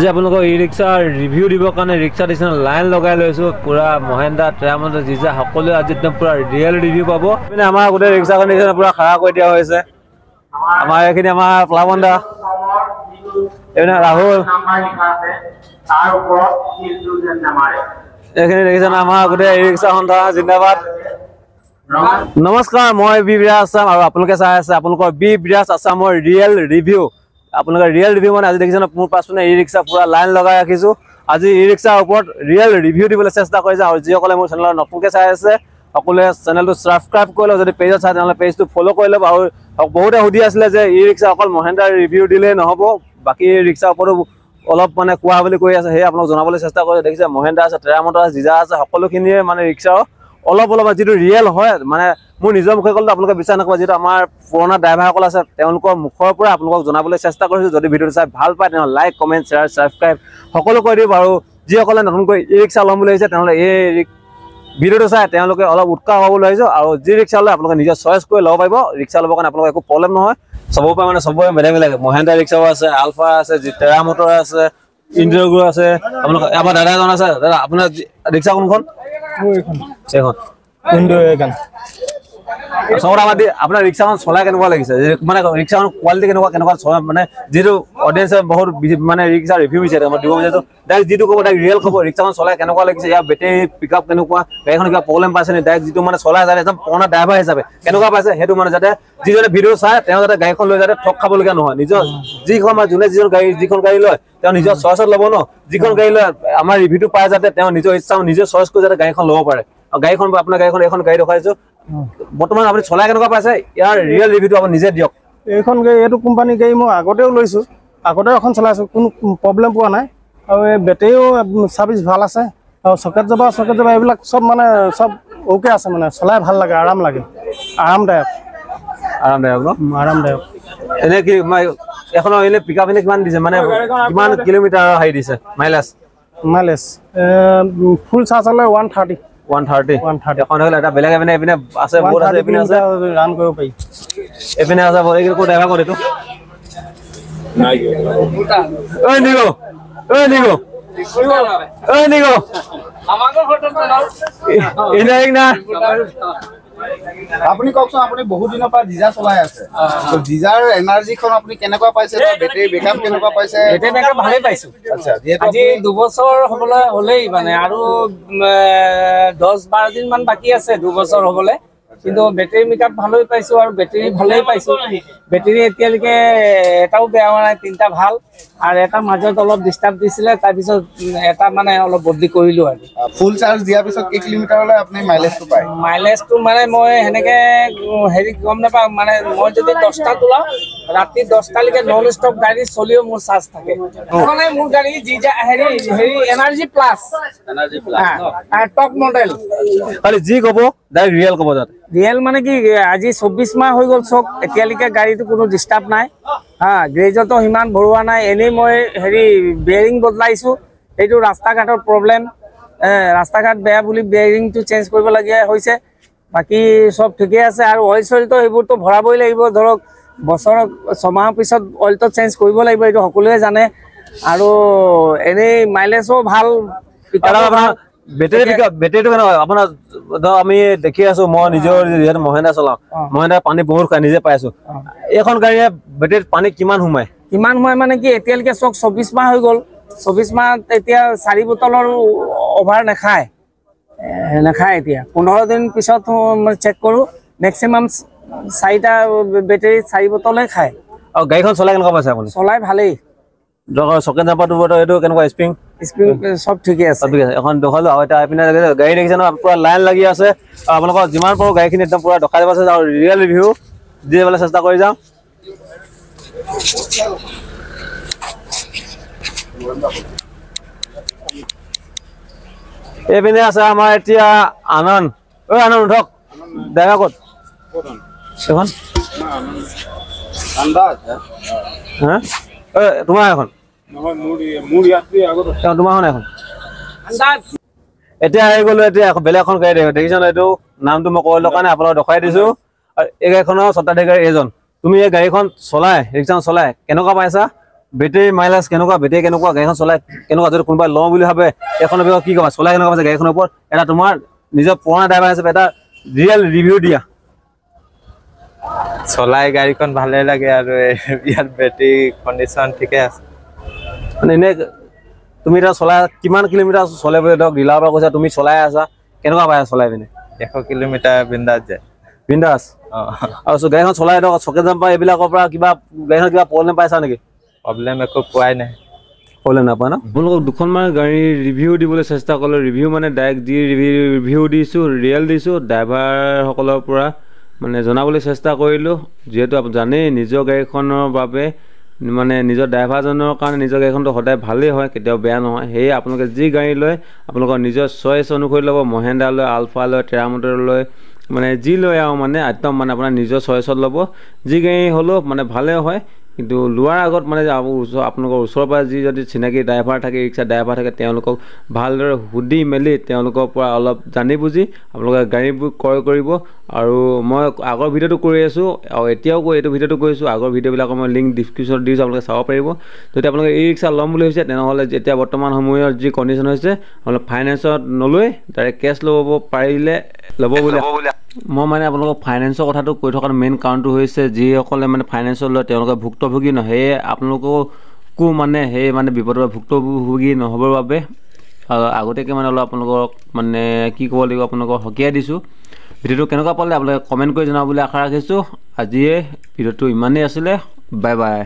আজি আপোনালোকৰ ই ৰিক্সাৰ ৰিভিউ দিবৰ কাৰণে ৰিক্সা ষ্টেচন লাইন লগাই লৈছোঁ পুৰা মহেন্দ্ৰা ট্ৰামত জিজা সকলোৱে আজি একদম পুৰা ৰিয়েল ৰিভিউ পাব মানে আমাৰ গোটেই ৰিক্সা কণ্ডিশ্যন পুৰা খাৰা কৰি দিয়া হৈছে আমাৰ এইখিনি আমাৰ প্লাবন্দা এইপিনে ৰাহুল এইখিনি দেখিছেনে আমাৰ গোটেই ই ৰিক্সা সন্থা জিন্দাবাদ নমস্কাৰ মই বি বিৰাজ আছাম আৰু আপোনালোকে চাই আছে আপোনালোকৰ বি বিৰাজ আছামৰ ৰিয়েল ৰিভিউ আপোনালোকৰ ৰিয়েল ৰিভিউ মানে আজি দেখিছেনে মোৰ পাছপিনে ই ৰিক্সা পুৰা লাইন লগাই ৰাখিছোঁ আজি ই ৰিক্সাৰ ওপৰত ৰিয়েল ৰিভিউ দিবলৈ চেষ্টা কৰিছে আৰু যিসকলে মোৰ চেনেলত নতুনকৈ চাই আছে সকলোৱে চেনেলটো ছাবস্ক্ৰাইব কৰি লওক যদি পেজত চাই তেনেহ'লে পেজটো ফ'ল' কৰি ল'ব আৰু বহুতে সুধি আছিলে যে ই ৰিক্সা অকল মহেন্দ্ৰাৰ ৰিভিউ দিলেই নহ'ব বাকী ৰিক্সাৰ ওপৰতো অলপ মানে কোৱা বুলি কৈ আছে সেয়ে আপোনাক জনাবলৈ চেষ্টা কৰিছে দেখিছে মহেন্দ্ৰা আছে ট্ৰামত আছে জিজা আছে সকলোখিনিয়ে মানে ৰিক্সাৰ অলপ যিটো ৰিয়েল হয় মানে মোৰ নিজৰ মুখে ক'লে আপোনালোকে বিশ্বাস নকৰিব যিটো আমাৰ পুৰণা ড্ৰাইভাৰসকল আছে তেওঁলোকৰ মুখৰ পৰা আপোনালোকক জনাবলৈ চেষ্টা কৰিছোঁ যদি ভিডিঅ'টো চাই ভাল পায় তেনেহ'লে লাইক কমেণ্ট শ্বেয়াৰ ছাবস্ক্ৰাইব সকলো কৰি দিব আৰু যিসকলে নতুনকৈ ই ৰিক্সা ল'ম বুলি আহিছে তেনেহ'লে এই ভিডিঅ'টো চাই তেওঁলোকে অলপ উৎসাহ হ'বলৈ আহিছোঁ আৰু যি ৰিক্সা লয় আপোনালোকে নিজৰ চইচ কৰি ল'ব পাৰিব ৰিক্সা ল'বৰ কাৰণে আপোনালোকৰ একো প্ৰব্লেম নহয় চবৰ পৰা মানে চবৰে বেলেগ বেলেগ মহেন্দ্ৰা ৰিক্সাও আছে আলফা আছে টেৰা মটৰ আছে ইণ্ডিগো আছে আপোনালোকৰ আমাৰ দাদা এজন আছে দাদা আপোনাৰ ৰিক্সা কোনখন এইখন আপোনাৰ ৰিক্সাখন চলাই কেনেকুৱা লাগিছে মানে ৰিক্সাখন কোৱালিটি কেনেকুৱা চলাই মানে যিটো অডিয়েঞ্চে বহুত মানে ৰিক্সা ৰিভিউ বিচাৰে মই দিব বিচাৰিছোঁ ডাইৰেক্ট যিটো ক'ব ডাইৰেক্ট ৰিয়েল ক'ব ৰিক্সাখন চলাই কেনেকুৱা লাগিছে ইয়াৰ বেটেৰী পিক আপ কেনেকুৱা গাড়ীখন কিবা প্ৰব্লেম পাইছে নি ডাইৰেক্ট যিটো মানে চলাই যায় একদম পুৰণা ড্ৰাইভাৰ হিচাপে কেনেকুৱা পাইছে সেইটো মানে যাতে যিজনে ভিডিঅ' চায় তেওঁ যাতে গাড়ীখন লৈ যাতে ঠগ খাবলগীয়া নহয় নিজৰ যিখন বা যোনে যিখন গাড়ী লয় তেওঁ নিজৰ চইচত ল'ব ন যিখন গাড়ী লয় আমাৰ ৰিভিউটো পায় যাতে তেওঁ নিজৰ ইচ্ছা নিজৰ চইচ কৰি যাতে গাড়ীখন ল'ব পাৰে আৰু গাড়ীখন আপোনাৰ গাড়ীখন এখন গাড়ী দেখাইছোঁ বৰ্তমান আপুনি চলাই কেনেকুৱা পাইছে ইয়াৰ ৰিয়েল ৰিভিউটো আপুনি নিজে দিয়ক এইখন গাড়ী এইটো কোম্পানী গাড়ী মই আগতেও লৈছোঁ আগতেও এখন চলাইছোঁ কোনো প্ৰব্লেম পোৱা নাই আৰু এই বেটেৰীও ছাৰ্ভিচ ভাল আছে আৰু চকেট যাবা এইবিলাক চব মানে চব অ'কে আছে মানে চলাই ভাল লাগে আৰামদায়ক ন আৰামদায়ক এনেই কি এখনৰ এনেই পিক আপ এনে কিমান দিছে মানে কিমান কিলোমিটাৰ হেৰি দিছে মাইলেজ ফুল চাৰ্জ হ'লে 130 এখন হ'লে এটা বেলেগ এইপিনে আছে বহুত আছে এইপিনে আছে ৰান কৰিব পাৰি এইপিনে আছে ক'ত ড্ৰাইভাৰ ক'ত এইটো আপুনি কওকচোন আপুনি বহুত দিনৰ পৰা জিজা চলাই আছে জিজাৰ এনাৰ্জিখন আপুনি কেনেকুৱা পাইছে বেটেৰী বেকআপ কেনেকুৱা পাইছে বেটেৰী বেকআপ ভালেই পাইছো আচ্ছা আজি 2 বছৰ হ'বলৈ হ'লেই মানে আৰু 10-12 দিন মান বাকি আছে 2 বছৰ হ'বলৈ কিন্তু বেটেৰী মেকআপ ভালেই পাইছো আৰু বেটেৰী ভালেই পাইছো বেটেৰী এতিয়ালৈকে এটাও বেয়া হোৱা নাই তিনটা ভাল আৰু এটা মাজত অলপ ডিস্টাৰ্ব দিছিলে তাৰ পিছত এটা মানে অলপ বদলি কৰিলো আৰু ফুল চাৰ্জ দিয়াৰ পিছত কি কিলোমিটাৰলৈ আপুনি মাইলেজটো পায় মাইলেজটো মানে মই হেনেকে হেৰি গম নাপাওঁ মানে মই যদি 10টা তোলাও ৰাতি 10টা লৈকে নন ষ্টপ গাড়ী চলিও মোৰ চাৰ্জ থাকে মানে মোৰ গাড়ী জিজা হেৰি এনাৰ্জি প্লাছ আৰু টপ মডেল খালি যি ক'ব ডাইৰেক্ট ৰিয়েল ক'ব যাতে ৰিয়েল মানে কি আজি 24 মাহ হৈ গ'ল চক এতিয়ালৈকে গাড়ীটো কোনো ডিস্টার্ব নাই গ্ৰেজতো সিমান ভৰোৱা নাই এনেই মই হেৰি বেয়াৰিং বদলাইছোঁ এইটো ৰাস্তা ঘাটৰ প্ৰব্লেম ৰাস্তা ঘাট বেয়া বুলি বেয়াৰিংটো চেঞ্জ কৰিবলগীয়া হৈছে বাকী চব ঠিকে আছে আৰু অইল চইলটো সেইবোৰতো ভৰাবই লাগিব ধৰক বছৰত 6 মাহৰ পিছত অইলটো চেঞ্জ কৰিব লাগিব এইটো সকলোৱে জানে আৰু এনেই মাইলেজো ভাল বেটেৰীটো কেনেকুৱা আপোনাৰ আমি দেখি আছো মই নিজৰ যিহেতু মহেন্দ্ৰা চলাওঁ মহেন্দ্ৰা পানী বহুত খাই নিজে পাই আছো এইখন গাড়ীয়ে বেটেৰীত পানী কিমান সোমায় মানে কি এতিয়ালৈকে চক 24 মাহ হৈ গ'ল 24 মাহ এতিয়া 4 বটলৰ অভাৰ নাখায় এতিয়া 15 দিন পিছত চেক কৰোঁ মেক্সিমাম 4টা বেটেৰী 4 বটলে খায় আৰু গাড়ীখন চলাই কেনেকুৱা পাইছে আপুনি চলাই ভালেই চকেট জাম্পাৰটো এইটো কেনেকুৱা স্প্ৰিং সব ঠিকে আছে এখন দেখালো আৰু এটা এইপিনে গাড়ী দেখিছে ন পুৰা লাইন লাগি আছে আৰু আপোনালোকৰ যিমান পাৰোঁ গাড়ীখিনি একদম পুৰা দেখাই দিব আছে আৰু ৰিয়েল ৰিভিউ দিবলৈ চেষ্টা কৰি যাওঁ এইপিনে আছে আমাৰ এতিয়া আনন্দ আনন্দ উঠক ড্ৰাইভাৰ ক'ত এখন হা তোমাৰ এখন তোমাৰখন এখন এতিয়া আহি গ'লো এতিয়া বেলেগ এখন গাড়ী দেখিছ ন এইটো নামটো মই কৈ কাৰণে আপোনাক দেখাই দিছোঁ আৰু এই গাড়ীখনৰ স্বত্বাধিকাৰী এজন তুমি এই গাড়ীখন চলাই ৰিক্সাখন চলাই কেনেকুৱা পাইছা বেটেৰী মাইলেজ কেনেকুৱা, বেটেৰী কেনেকুৱা, গাড়ীখন চলাই কেনেকুৱা, যদি কোনোবাই লওঁ বুলি ভাবে এইখনৰ বিষয়ে কি ক'বা, চলাই কেনেকুৱা পাইছে গাড়ীখনৰ ওপৰত, এটা তোমাৰ নিজৰ পুৰণা ড্ৰাইভাৰ হিচাপে এটা ৰিয়েল ৰিভিউ দিয়া। চলাই গাড়ীখন ভালে লাগে আৰু ইয়াৰ বেটেৰী কণ্ডিশ্যন ঠিকে আছে। মানে এনেই তুমি এতিয়া চলাই কিমান কিলোমিটাৰ চলে বুলি ধৰক ডিলাৰৰ পৰা কৈছা, তুমি চলাই আছা, কেনেকুৱা পাই চলাই পিনে? 100 কিলোমিটাৰ বিন্দাছ যায়। বিন্দাছ। আৰু গাড়ীখন চলাই ধৰক চকেট জাম্পাৰ এইবিলাকৰ পৰা কিবা গাড়ীখন কিবা প্ৰব্লেম পাইছা নেকি? প্ৰব্লেম একো পোৱাই নাই। প্ৰব্লেম নাপায় ন? আপোনালোকক দুখনমান গাড়ীৰ ৰিভিউ দিবলৈ চেষ্টা কৰিলোঁ। ৰিভিউ মানে ডাইৰেক্ট যি ৰিভিউ দিছোঁ, ৰিয়েল দিছোঁ, ড্ৰাইভাৰসকলৰ পৰা মানে জনাবলৈ চেষ্টা কৰিলোঁ। যিহেতু জানেই নিজৰ গাড়ীখনৰ বাবে মানে নিজৰ ড্ৰাইভাৰজনৰ কাৰণে নিজৰ গাড়ীখনটো সদায় ভালেই হয়, কেতিয়াও বেয়া নহয়। সেয়ে আপোনালোকে যি গাড়ী লয় আপোনালোকৰ নিজৰ চইচ অনুসৰি ল'ব। মহেন্দ্ৰা লয়, আলফা লয়, টেৰা মটৰ লয়, মানে যি লয় আৰু মানে একদম মানে আপোনাৰ নিজৰ চইচত ল'ব। যি গাড়ী হ'লেও মানে ভালেই হয়, কিন্তু লোৱাৰ আগত মানে আপোনালোকৰ ওচৰৰ পৰা যি যদি চিনাকি ড্ৰাইভাৰ থাকে, ৰিক্সা ড্ৰাইভাৰ থাকে, তেওঁলোকক ভালদৰে সুধি মেলি তেওঁলোকৰ পৰা অলপ জানি বুজি আপোনালোকে গাড়ীবোৰ ক্ৰয় কৰিব। আৰু মই আগৰ ভিডিঅ'টো কৰি আছোঁ আৰু এতিয়াও এইটো ভিডিঅ'টো কৰিছোঁ। আগৰ ভিডিঅ'বিলাকৰ মই লিংক ডিছক্ৰিপশ্যনত দিছোঁ, আপোনালোকে চাব পাৰিব। যদি আপোনালোকে ই ৰিক্সা ল'ম বুলি ভাবিছে তেনেহ'লে এতিয়া বৰ্তমান সময়ত যি কণ্ডিশ্যন হৈছে আপোনালোকে ফাইনেন্সত নলৈ ডাইৰেক্ট কেছ ল'ব পাৰিলে ল'ব বুলি মই মানে আপোনালোকক ফাইনেন্সৰ কথাটো কৈ থকাৰ মেইন কাৰণটো হৈছে যিসকলে মানে ফাইনেন্সত লয় তেওঁলোকে ভুক্তভোগী নহয়। সেয়ে আপোনালোককো মানে সেই মানে বিপদৰ ভুক্তভোগী নহ'বৰ বাবে আগতীয়াকৈ মানে অলপ আপোনালোকক মানে কি ক'ব লাগিব আপোনালোকক সকীয়াই দিছোঁ। ভিডিঅ'টো কেনেকুৱা পালে আপোনালোকে কমেণ্ট কৰি জনাব বুলি আশা ৰাখিছোঁ। আজিয়ে ভিডিঅ'টো ইমানেই আছিলে। Bye bye.